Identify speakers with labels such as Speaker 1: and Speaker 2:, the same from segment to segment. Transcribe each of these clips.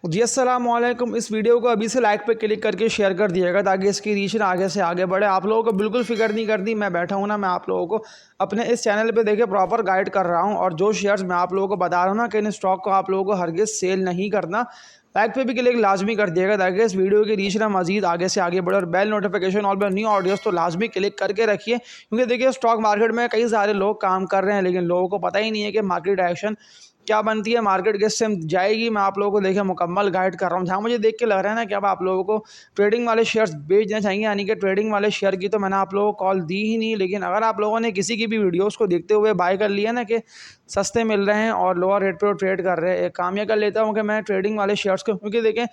Speaker 1: जी अस्सलाम वालेकुम। इस वीडियो को अभी से लाइक पे क्लिक करके शेयर कर दिएगा ताकि इसकी रीच ना आगे से आगे बढ़े। आप लोगों को बिल्कुल फ़िक्र नहीं करनी, मैं बैठा हूँ ना, मैं आप लोगों को अपने इस चैनल पे देखिए प्रॉपर गाइड कर रहा हूँ। और जो शेयर्स मैं आप लोगों को बता रहा हूँ ना कि इन स्टॉक को आप लोगों को हरगिज़ सेल नहीं करना। लाइक पे भी क्लिक लाजमी कर दिएगा ताकि इस वीडियो की रीच ना मजीद आगे से आगे बढ़े। और बेल नोटिफिकेशन ऑल पर न्यू ऑडियोज़ तो लाजमी क्लिक करके रखिए, क्योंकि देखिए स्टॉक मार्केट में कई सारे लोग काम कर रहे हैं लेकिन लोगों को पता ही नहीं है कि मार्केट डायरेक्शन क्या बनती है, मार्केट किस से जाएगी। मैं आप लोगों को देखिए मुकम्मल गाइड कर रहा हूँ। जहाँ मुझे देख के लग रहा है ना कि अब आप लोगों को ट्रेडिंग वाले शेयर्स बेचने चाहिए, यानी कि ट्रेडिंग वाले शेयर की तो मैंने आप लोगों को कॉल दी ही नहीं। लेकिन अगर आप लोगों ने किसी की भी वीडियोस को देखते हुए बाय कर लिया ना कि सस्ते मिल रहे हैं और लोअर रेट पे वो ट्रेड कर रहे हैं, एक काम यह कर लेता हूँ कि मैं ट्रेडिंग वाले शेयर्स को, क्योंकि देखें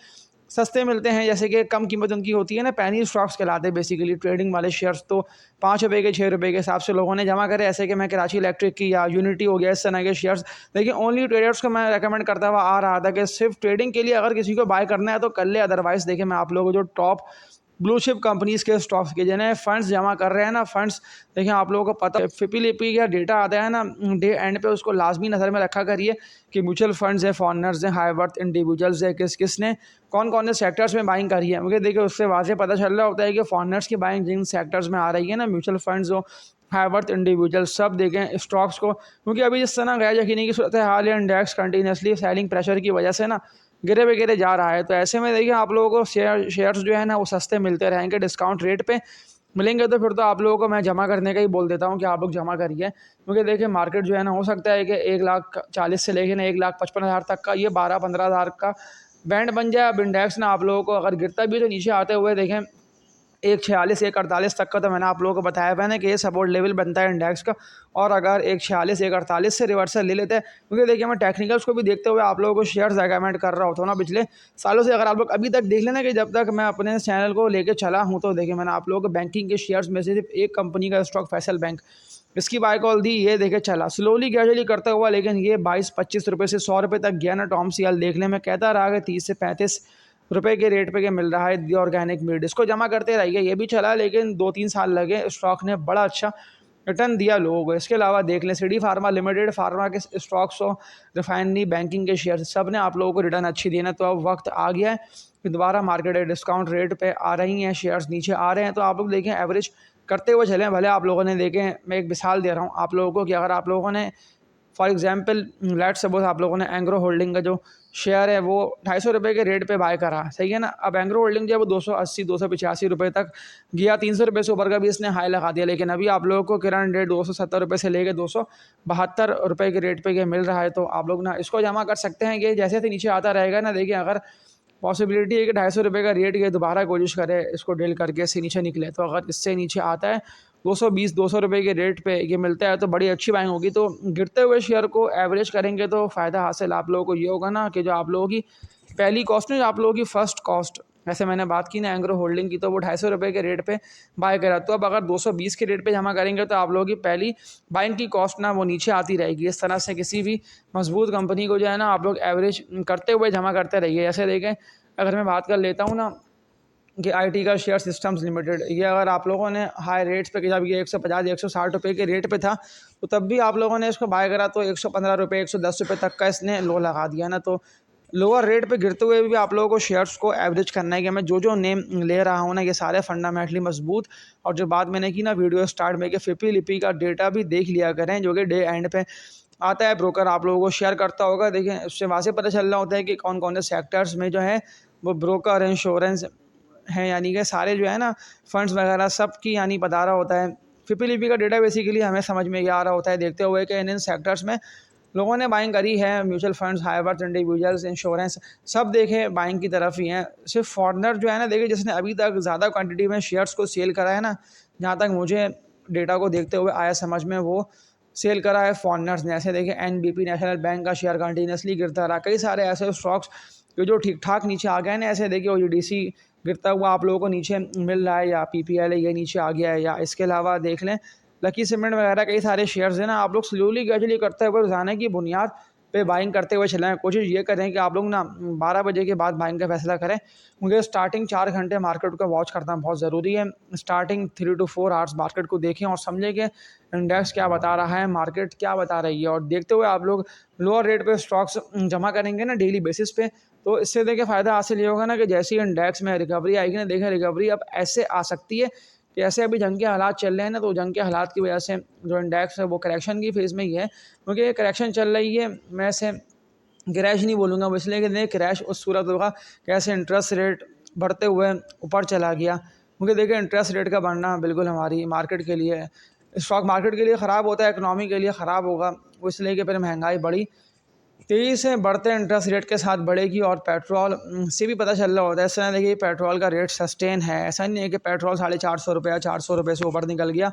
Speaker 1: सस्ते मिलते हैं, जैसे कि कम कीमत उनकी होती है ना, पैनी स्टॉक्स कहलाते हैं बेसिकली ट्रेडिंग वाले शेयर्स। तो 5 रुपये के 6 रुपये के हिसाब से लोगों ने जमा करे, ऐसे कि मैं कराची इलेक्ट्रिक की या यूनिटी हो गया, इस तरह के शेयर्स। देखिए ओनली ट्रेडर्स को मैं रेकमेंड करता हुआ आ रहा था कि सिर्फ ट्रेडिंग के लिए अगर किसी को बाय करना है तो कर ले, अदरवाइज देखिए मैं आप लोगों को जो टॉप ब्लू चिप कंपनीज के स्टॉक्स के जिन्हें फंड्स जमा कर रहे हैं ना, फंड्स देखिए आप लोगों को पता है फिपी का डेटा आता है ना डे एंड पे, उसको लाजमी नज़र में रखा करिए कि म्यूचुअल फंड्स है, फॉरनर्स हैं, हाई वर्थ इंडिविजुअल्स है, किसने कौन कौन से सेक्टर्स में बाइंग करी है। मुझे देखिए उससे वाज़ेह पता चल रहा होता है कि फॉरनर्स की बाइंग जिन सेक्टर्स में आ रही है ना, म्यूचुअल फंड्स हो, हाई वर्थ इंडिविजुअल, सब देखें स्टॉक्स को, क्योंकि अभी जिस तरह गैर यकीनी की सूरत हाल है, इंडेक्स कंटिन्यूसली सेलिंग प्रेशर की वजह से ना गिरे पे गिरे जा रहा है। तो ऐसे में देखिए आप लोगों को शेयर्स जो है ना वो सस्ते मिलते रहेंगे, डिस्काउंट रेट पे मिलेंगे। तो फिर तो आप लोगों को मैं जमा करने का ही बोल देता हूँ कि आप लोग जमा करिए, क्योंकि देखिए मार्केट जो है ना हो सकता है कि 1,40,000 से लेकर ना 1,55,000 तक का, ये 12-15 हज़ार का बैंड बन जाए। अब इंडेक्स ना आप लोगों को अगर गिरता भी तो नीचे आते हुए देखें 1,46 1,48 तक का, तो मैंने आप लोगों को बताया मैंने कि ये सपोर्ट लेवल बनता है इंडेक्स का। और अगर 1,46 1,48 से रिवर्सल ले लेते हैं, क्योंकि देखिए मैं टेक्निकल्स को भी देखते हुए आप लोगों को शेयर्स रेकमेंड कर रहा होता हूँ ना पिछले सालों से। अगर आप लोग अभी तक देख लेना कि जब तक मैं अपने चैनल को लेकर चला हूँ, तो देखिए मैंने आप लोगों को बैंकिंग के शेयर्स में से सिर्फ एक कंपनी का स्टॉक, फैसल बैंक, इसकी बाय कॉल दी, ये देखे चला स्लोली ग्रेजुअली करता हुआ, लेकिन ये 22-25 रुपये से 100 रुपये तक गया ना। टॉम सीएल देखने में कहता रहा कि 30 से 35 रुपए के रेट पे के मिल रहा है दी ऑर्गेनिक मीट, इसको जमा करते रहिए। ये भी चला लेकिन 2-3 साल लगे, स्टॉक ने बड़ा अच्छा रिटर्न दिया लोगों को। इसके अलावा देख लें सिटी फार्मा लिमिटेड, फार्मा के स्टॉक्स हो, रिफाइनरी, बैंकिंग के शेयर, सब ने आप लोगों को रिटर्न अच्छी दी ना। तो अब वक्त आ गया है कि दोबारा मार्केट डिस्काउंट रेट पे आ रही हैं, शेयर्स नीचे आ रहे हैं, तो आप लोग देखें एवरेज करते हुए चलें। भले आप लोगों ने देखें, मैं एक मिसाल दे रहा हूँ आप लोगों को कि अगर आप लोगों ने फॉर एग्जांपल लेट्स सपोज आप लोगों ने एंग्रो होल्डिंग का जो शेयर है वो 250 रुपये के रेट पे बाय करा, सही है ना। अब एंग्रो होल्डिंग जो है वो 280 285 रुपये तक गया, 300 रुपये से ऊपर का भी इसने हाई लगा दिया। लेकिन अभी आप लोगों को किरण रेट 270 रुपये से लेकर 272 रुपये के रेट पे ये मिल रहा है। तो आप लोग ना इसको जमा कर सकते हैं कि जैसे नीचे आता रहेगा ना, देखिए अगर पॉसिबिलिटी है कि 250 रुपये का रेट ये दोबारा कोशिश करे इसको डील करके इससे नीचे निकले, तो अगर इससे नीचे आता है 220-200 रुपये के रेट पे ये मिलता है तो बड़ी अच्छी बाइंग होगी। तो गिरते हुए शेयर को एवरेज करेंगे तो फ़ायदा हासिल आप लोगों को ये होगा ना कि जो आप लोगों की पहली कॉस्ट नहीं, आप लोगों की फर्स्ट कॉस्ट, जैसे मैंने बात की ना एंग्रो होल्डिंग की, तो वो 250 रुपये के रेट पे बाय करा। तो अब अगर 220 के रेट पे जमा करेंगे तो आप लोगों की पहली बाइंग की कॉस्ट ना वो नीचे आती रहेगी। इस तरह से किसी भी मजबूत कंपनी को जो है ना आप लोग एवरेज करते हुए जमा करते रहिए। ऐसे देखें अगर मैं बात कर लेता हूँ ना कि आईटी का शेयर सिस्टम्स लिमिटेड, ये अगर आप लोगों ने हाई रेट्स पे, जब ये 150 160 रुपये के रेट पे था तो तब भी आप लोगों ने इसको बाय करा तो 115 रुपये 110 रुपये तक का इसने लो लगा दिया ना। तो लोअर रेट पे गिरते हुए भी आप लोगों को शेयर्स को एवरेज करना है कि मैं जो नेम ले रहा हूँ ना ये सारे फंडामेंटली मजबूत। और जो बात मैंने की ना वीडियो स्टार्ट में कि फिपी लिपी का डेटा भी देख लिया करें, जो कि डे एंड पे आता है, ब्रोकर आप लोगों को शेयर करता होगा। देखिए उससे वहाँ से पता चल रहा होता है कि कौन कौन से सेक्टर्स में जो है वो ब्रोकर, इंश्योरेंस हैं, यानी कि सारे जो है ना फंड्स वगैरह सब की यानी बता रहा होता है। फिपीलिपी का डेटा बेसिकली हमें समझ में ये आ रहा होता है देखते हुए कि इन सेक्टर्स में लोगों ने बाइंग करी है। Mutual funds, high worth individuals, insurance, सब देखे बाइंग की तरफ ही हैं। सिर्फ फॉरनर जो है ना देखिए जिसने अभी तक ज़्यादा क्वांटिटी में शेयर्स को सेल करा है ना, जहाँ तक मुझे डेटा को देखते हुए आया समझ में, वो सेल करा है फॉरनर्स ने। ऐसे देखिए एनबीपी, नेशनल बैंक का शेयर कंटिन्यूसली गिरता रहा। कई सारे ऐसे स्टॉक्स जो ठीक ठाक नीचे आ गए ना, ऐसे देखिए ओजीडीसी गिरता हुआ आप लोगों को नीचे मिल रहा है, या पीपीएल है ये नीचे आ गया है, या इसके अलावा देख लें लकी सीमेंट वगैरह कई सारे शेयर्स हैं ना। आप लोग स्लोली ग्रेजुअली करते हुए रोजाना की बुनियाद पे बाइंग करते हुए चलें। कोशिश ये करें कि आप लोग ना 12 बजे के बाद बाइंग का फैसला करें, क्योंकि स्टार्टिंग 4 घंटे मार्केट को वॉच करना बहुत ज़रूरी है। स्टार्टिंग 3 to 4 आवर्स मार्केट को देखें और समझें कि इंडेक्स क्या बता रहा है, मार्केट क्या बता रही है, और देखते हुए आप लोग लोअर रेट पे स्टॉक्स जमा करेंगे ना डेली बेसिस पे, तो इससे देखिए फ़ायदा हासिल ये होगा ना कि जैसे ही इंडेक्स में रिकवरी आएगी ना, देखें रिकवरी अब ऐसे आ सकती है कि ऐसे अभी जंग के हालात चल रहे हैं ना, तो जंग के हालात की वजह से जो इंडेक्स है वो करेक्शन की फेज़ में ही है, क्योंकि ये करेक्शन चल रही है। मैं इसे क्रैश नहीं बोलूँगा वो, इसलिए कि नहीं क्रैश उस सूरत होगा कैसे इंटरेस्ट रेट बढ़ते हुए ऊपर चला गया, क्योंकि देखिए इंटरेस्ट रेट का बढ़ना बिल्कुल हमारी मार्केट के लिए, स्टॉक मार्केट के लिए ख़राब होता है, इकनॉमी के लिए ख़राब होगा, वो इसलिए कि फिर महंगाई बढ़ी, तेज़ी से बढ़ते इंटरेस्ट रेट के साथ बढ़ेगी। और पेट्रोल से भी पता चल रहा होता है इस तरह, देखिए पेट्रोल का रेट सस्टेन है, ऐसा नहीं है कि पेट्रोल 450 रुपये 400 रुपये से ऊपर निकल गया।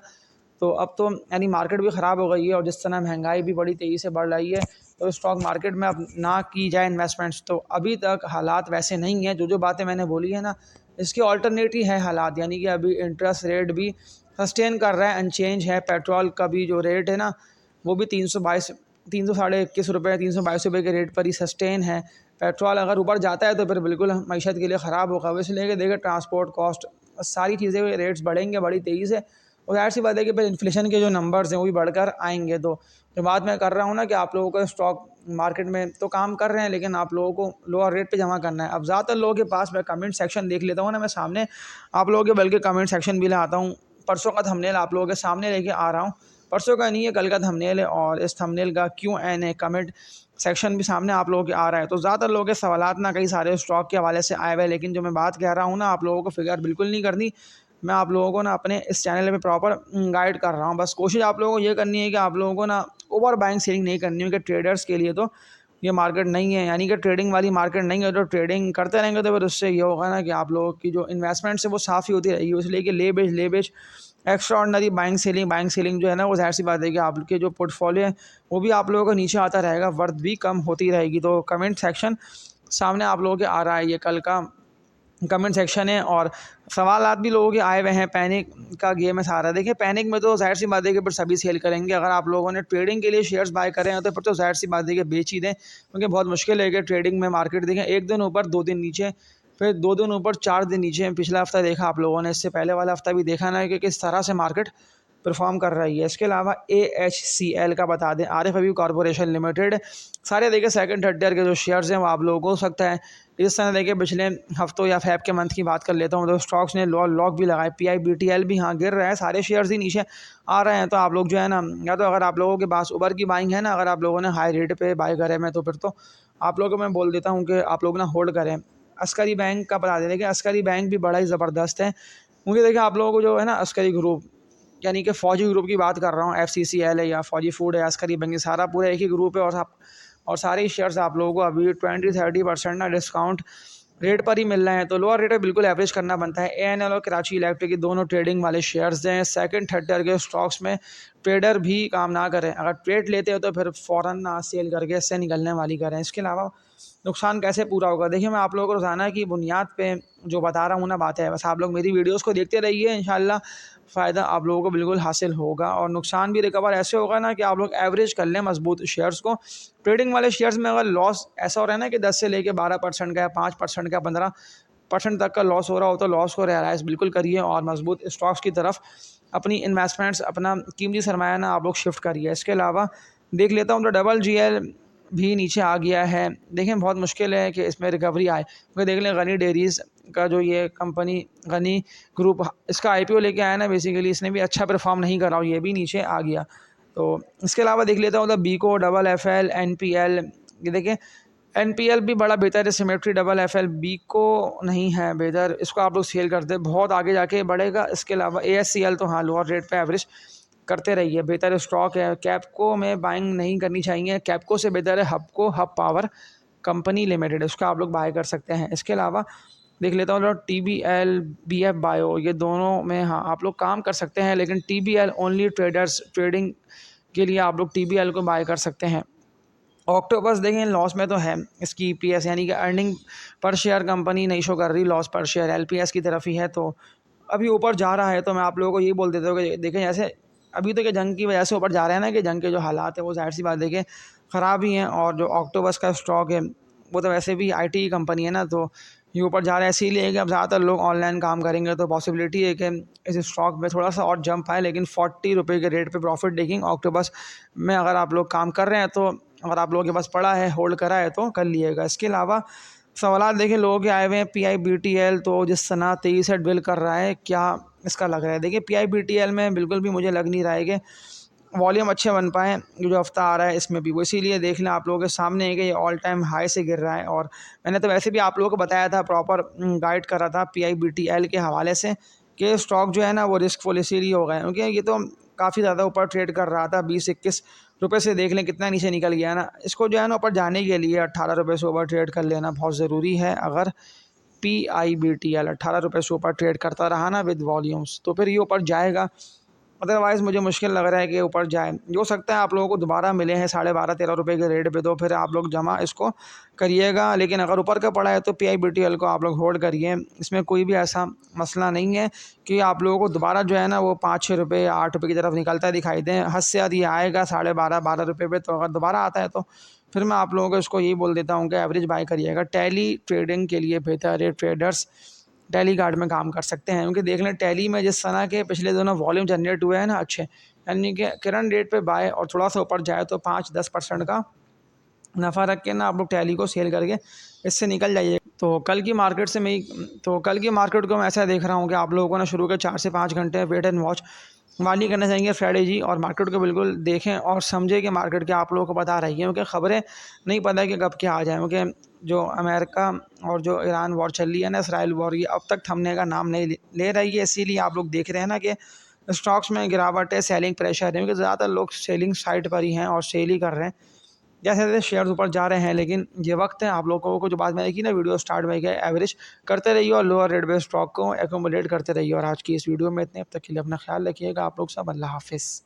Speaker 1: तो अब तो यानी मार्केट भी ख़राब हो गई है, और जिस तरह महंगाई भी बड़ी तेज़ी से बढ़ रही है, तो स्टॉक मार्केट में अब ना की जाए इन्वेस्टमेंट्स, तो अभी तक हालात वैसे नहीं हैं। जो बातें मैंने बोली है ना, इसके ऑल्टरनेटिव है हालात, यानी कि अभी इंटरेस्ट रेट भी सस्टेन कर रहा है, अनचेंज है। पेट्रोल का भी जो रेट है ना, वो भी 322 300 साढ़े 21 रुपये 322 रुपये के रेट पर ही सस्टेन है। पेट्रोल अगर ऊपर जाता है तो फिर बिल्कुल मईशत के लिए ख़राब होगा। इसलिए कि देखिए ट्रांसपोर्ट कॉस्ट सारी चीज़ें रेट्स बढ़ेंगे बड़ी तेज़ी से, और ज़ाहिर सी बात है कि फिर इन्फ्लेशन के जो नंबर्स हैं वो भी बढ़कर आएंगे। तो जो बात मैं कर रहा हूँ ना कि आप लोगों को स्टॉक मार्केट में तो काम कर रहे हैं, लेकिन आप लोगों को लोअर रेट पे जमा करना है। अब ज़्यादातर लोगों के पास मैं कमेंट सेक्शन देख लेता हूँ ना, मैं सामने आप लोगों के बल्कि कमेंट सेक्शन भी लाता हूँ। परसों का थंबनेल आप लोगों के सामने लेके आ रहा हूँ, परसों का नहीं है कल का थंबनेल है, और इस थंबनेल का Q&A कमेंट सेक्शन भी सामने आप लोगों के आ रहा है। तो ज़्यादातर लोगों के सवालात ना कई सारे स्टॉक के हवाले से आए हुए हैं, लेकिन जो मैं बात कह रहा हूँ ना, आप लोगों को फिगर बिल्कुल नहीं करनी। मैं आप लोगों को ना अपने इस चैनल पे प्रॉपर गाइड कर रहा हूँ। बस कोशिश आप लोगों को ये करनी है कि आप लोगों को ना ओवर बाइंग सेलिंग नहीं करनी है, कि ट्रेडर्स के लिए तो ये मार्केट नहीं है, यानी कि ट्रेडिंग वाली मार्केट नहीं है। तो ट्रेडिंग करते रहेंगे तो फिर उससे ये होगा ना कि आप लोगों की जो इन्वेस्टमेंट्स है वो साफ़ ही होती रहेगी। इसलिए कि ले बेच एक्स्ट्रा ऑर्डनरी बाइंग सेलिंग जो है ना, वो ज़ाहिर सी बात है कि आपके जो पोर्टफोलियो है वो भी आप लोगों को नीचे आता रहेगा, वर्थ भी कम होती रहेगी। तो कमेंट सेक्शन सामने आप लोगों के आ रहा है, ये कल का कमेंट सेक्शन है, और सवालात भी लोगों के आए हुए हैं। पैनिक का गेम है सारा, देखिए पैनिक में तो ज़ाहिर सी बात है कि फिर सभी सेल करेंगे। अगर आप लोगों ने ट्रेडिंग के लिए शेयर्स बाय करें हैं तो फिर तो ज़ाहिर सी बात है कि बेच ही दें, क्योंकि बहुत मुश्किल है कि ट्रेडिंग में मार्केट देखें एक दिन ऊपर 2 दिन नीचे, फिर 2 दिन ऊपर 4 दिन नीचे। पिछला हफ्ता देखा आप लोगों ने, इससे पहले वाला हफ्ता भी देखा ना कि किस तरह से मार्केट परफॉर्म कर रही है। इसके अलावा AHCL का बता दें, आरिफ हबीब कॉरपोरेशन लिमिटेड, सारे देखिए सेकंड थर्ड ईयर के जो शेयर्स हैं वो आप लोगों को हो सकता है इस तरह देखिए पिछले हफ्तों या फैब के मंथ की बात कर लेता हूँ, तो स्टॉक्स ने लॉक भी लगाए। PIBTL भी हाँ गिर रहा है, सारे शेयर्स ही नीचे आ रहे हैं। तो आप लोग जो है ना, या तो अगर आप लोगों के पास उबर की बाइंग है ना, अगर आप लोगों ने हाई रेट पे बाय करे में, तो फिर तो आप लोगों को मैं बोल देता हूँ कि आप लोग ना होल्ड करें। अस्करी बैंक का बता दें, देखिए अस्करी बैंक भी बड़ा ही ज़बरदस्त है, क्योंकि देखिए आप लोगों को जो है ना अस्करी ग्रुप, यानी कि फ़ौजी ग्रुप की बात कर रहा हूँ, FCCL है या फ़ौजी फूड है, अस्करी बैंक, सारा पूरा एक ही ग्रुप है। और सारे शेयर्स आप लोगों को अभी 20-30% ना डिस्काउंट रेट पर ही मिल रहे हैं। तो लोअर रेट पे बिल्कुल एवरेज करना बनता है। ANL और कराची इलेक्ट्रिक, दोनों ट्रेडिंग वाले शेयर्स हैं। सेकंड थर्ड ईयर के स्टॉक्स में ट्रेडर भी काम ना करें, अगर ट्रेड लेते हो तो फिर फ़ौरन ना सेल करके इससे निकलने वाली करें। इसके अलावा नुकसान कैसे पूरा होगा, देखिए मैं आप लोगों को रोज़ाना की बुनियाद पे जो बता रहा हूँ ना बातें, बस आप लोग मेरी वीडियोस को देखते रहिए, इंशाल्लाह फ़ायदा आप लोगों को बिल्कुल हासिल होगा। और नुकसान भी रिकवर ऐसे होगा ना कि आप लोग एवरेज कर लें मजबूत शेयर्स को। ट्रेडिंग वाले शेयर्स में अगर लॉस ऐसा हो रहा है ना कि 10 से लेके 12% का, 5% का, 15% तक का लॉस हो रहा हो, तो लॉस को रियलाइज़ बिल्कुल करिए और मजबूत स्टॉक्स की तरफ अपनी इन्वेस्टमेंट्स, अपना कीमती सरमाया ना आप लोग शिफ्ट करिए। इसके अलावा देख लेता हूँ तो WGL भी नीचे आ गया है। देखें बहुत मुश्किल है कि इसमें रिकवरी आए, क्योंकि देख लें गनी डेयरीज़ का जो ये कंपनी गनी ग्रुप, इसका IPO लेके आया ना, बेसिकली इसने भी अच्छा परफॉर्म नहीं करा और ये भी नीचे आ गया। तो इसके अलावा देख लेता हूँ तो BICO, FFL, NPL, ये देखें NPL भी बड़ा बेहतर है, सिमेट्री, FFL, BICO नहीं है बेहतर, इसको आप लोग सेल करते बहुत आगे जाके बढ़ेगा। इसके अलावा ASCL तो हाँ लोअर रेट पे एवरेज करते रहिए, बेहतर स्टॉक है। कैपको में बाइंग नहीं करनी चाहिए, कैपको से बेहतर है हब पावर कंपनी लिमिटेड, उसका आप लोग बाय कर सकते हैं। इसके अलावा देख लेता हूँ TBL, BF बायो, ये दोनों में हाँ आप लोग काम कर सकते हैं, लेकिन TBL ओनली ट्रेडर्स, ट्रेडिंग के लिए आप लोग TBL को बाय कर सकते हैं। ऑक्टोपस देखें लॉस में तो है, इसकी EPS यानी कि अर्निंग पर शेयर कंपनी नहीं शो कर रही, लॉस पर शेयर LPS की तरफ ही है, तो अभी ऊपर जा रहा है। तो मैं आप लोगों को यही बोल देता हूँ कि देखें जैसे अभी तो कि जंग की वजह से ऊपर जा रहे हैं ना, कि जंग के जो हालात है वो ज़ाहिर सी बात देखें ख़राब ही हैं। और जो ऑक्टोपस का स्टॉक है वो तो वैसे भी IT की कंपनी है ना, तो ये ऊपर जा रहा है। इसीलिए कि अब ज़्यादातर लोग ऑनलाइन काम करेंगे, तो पॉसिबिलिटी है कि इस स्टॉक में थोड़ा सा और जंप आए, लेकिन 40 रुपये के रेट पे प्रॉफिट टेकिंग ऑक्टोपस में अगर आप लोग काम कर रहे हैं, तो अगर आप लोगों के पास पड़ा है, होल्ड करा है, तो कर लिएगा। इसके अलावा सवाल देखिए लोगों के आए हुए हैं PIBTL, तो जिस तरह 23 हेड बिल कर रहा है, क्या इसका लग रहा है? देखिए PIBTL में बिल्कुल भी मुझे लग नहीं रहा है कि वॉल्यूम अच्छे बन पाएँ, जो हफ्ता आ रहा है इसमें भी। वो इसीलिए देख लें आप लोगों के सामने है कि ये ऑल टाइम हाई से गिर रहा है। और मैंने तो वैसे भी आप लोगों को बताया था, प्रॉपर गाइड करा था PIBTL के हवाले से कि स्टॉक जो है ना वो रिस्कफुल इसीलिए हो गए हैं क्योंकि ये तो काफ़ी ज़्यादा ऊपर ट्रेड कर रहा था। 20-21 रुपये से देख लें कितना नीचे निकल गया ना। इसको जो है ना ऊपर जाने के लिए 18 रुपये से ऊपर ट्रेड कर लेना बहुत ज़रूरी है। अगर PIBTL 18 रुपये से ऊपर ट्रेड करता रहा ना विद वॉल्यूम्स, तो फिर ये ऊपर जाएगा। अदरवाइज़ मुझे मुश्किल लग रहा है कि ऊपर जाए। हो सकता है आप लोगों को दोबारा मिले हैं 12.5-13 रुपये के रेट पे, तो फिर आप लोग जमा इसको करिएगा। लेकिन अगर ऊपर का पड़ा है तो PIBTL को आप लोग होल्ड करिए। इसमें कोई भी ऐसा मसला नहीं है कि आप लोगों को दोबारा जो है ना वो 5-6 रुपये या 8 रुपये की तरफ निकलता दिखाई दें। हद से ज़्यादा ये आएगा 12.5-12 रुपये पे, तो अगर दोबारा आता है तो फिर मैं आप लोगों को इसको यही बोल देता हूँ कि एवरेज बाय करिएगा। टैली ट्रेडिंग के लिए बेहतर है। ट्रेडर्स टैली गार्ड में काम कर सकते हैं क्योंकि देख लें टैली में जिस तरह के पिछले दिनों वॉल्यूम जनरेट हुए हैं ना अच्छे, यानी कि करंट रेट पे बाय और थोड़ा सा ऊपर जाए तो 5-10% का नफ़ा रख के ना आप लोग टैली को सेल करके इससे निकल जाइए। तो कल की मार्केट से मैं तो कल की मार्केट को मैं ऐसा देख रहा हूँ कि आप लोगों को ना शुरू के 4 से 5 घंटे वेट एंड वॉच वाली करना चाहिए स्ट्रैटेजी, और मार्केट को बिल्कुल देखें और समझें कि मार्केट क्या आप लोगों को बता रही है, क्योंकि ख़बरें नहीं पता कि कब क्या आ जाए। क्योंकि जो अमेरिका और जो ईरान वॉर चल रही है ना, इसराइल वॉर, ये अब तक थमने का नाम नहीं ले रही है। इसीलिए आप लोग देख रहे हैं ना कि स्टॉक्स में गिरावट है, सेलिंग प्रेशर है, क्योंकि ज़्यादातर लोग सेलिंग साइड पर ही हैं और सेल ही कर रहे हैं। जैसे जैसे शेयर्स ऊपर जा रहे हैं, लेकिन ये वक्त है आप लोगों को, जो बात मैंने की ना वीडियो स्टार्ट में, क्या एवरेज करते रहिए और लोअर रेट पे स्टॉक को एकोमोडेट करते रहिए। और आज की इस वीडियो में इतने, अब तक के लिए अपना ख्याल रखिएगा। आप लोग सब अल्लाह हाफिज़।